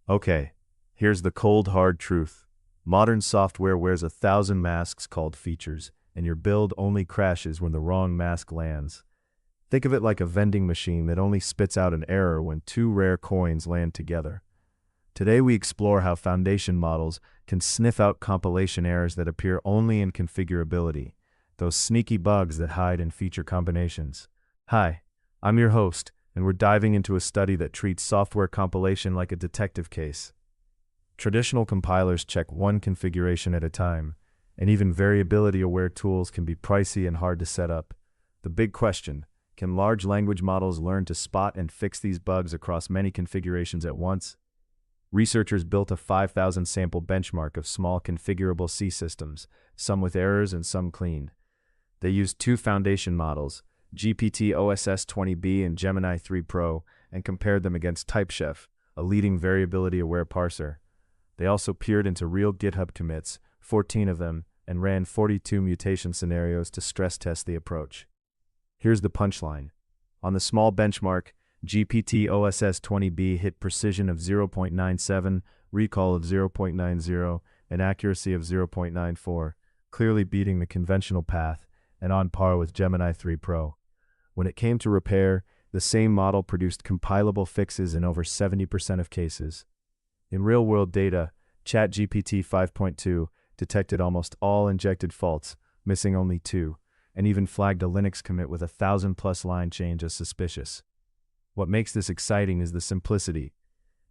Okay, here's the cold hard truth. Modern software wears 1,000 masks called features, and your build only crashes when the wrong mask lands. Think of it like a vending machine that only spits out an error when two rare coins land together. Today we explore how foundation models can sniff out compilation errors that appear only in configurability, those sneaky bugs that hide in feature combinations. Hi, I'm your host, and we're diving into a study that treats software compilation like a detective case. Traditional compilers check one configuration at a time, and even variability-aware tools can be pricey and hard to set up. The big question: can large language models learn to spot and fix these bugs across many configurations at once? Researchers built a 5,000 sample benchmark of small configurable C systems, some with errors and some clean. They used two foundation models, GPT-OSS20B and Gemini 3 Pro, and compared them against TypeChef, a leading variability-aware parser. They also peered into real GitHub commits, 14 of them, and ran 42 mutation scenarios to stress test the approach. Here's the punchline. On the small benchmark, GPT-OSS20B hit precision of 0.97, recall of 0.90, and accuracy of 0.94, clearly beating the conventional path and on par with Gemini 3 Pro. When it came to repair, the same model produced compilable fixes in over 70% of cases. In real-world data, ChatGPT 5.2 detected almost all injected faults, missing only 2, and even flagged a Linux commit with a 1,000+ line change as suspicious. What makes this exciting is the simplicity.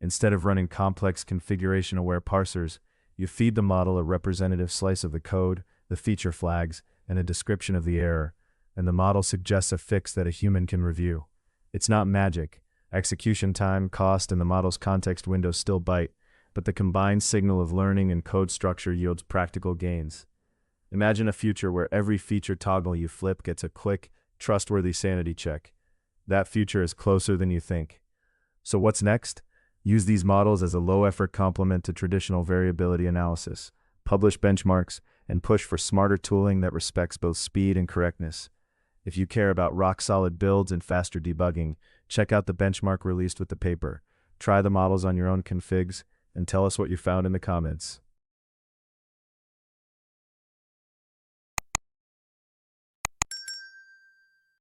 Instead of running complex configuration-aware parsers, you feed the model a representative slice of the code, the feature flags, and a description of the error, and the model suggests a fix that a human can review. It's not magic. Execution time, cost, and the model's context windows still bite, but the combined signal of learning and code structure yields practical gains. Imagine a future where every feature toggle you flip gets a quick, trustworthy sanity check. That future is closer than you think. So what's next? Use these models as a low-effort complement to traditional variability analysis, publish benchmarks, and push for smarter tooling that respects both speed and correctness. If you care about rock-solid builds and faster debugging, check out the benchmark released with the paper. Try the models on your own configs, and tell us what you found in the comments.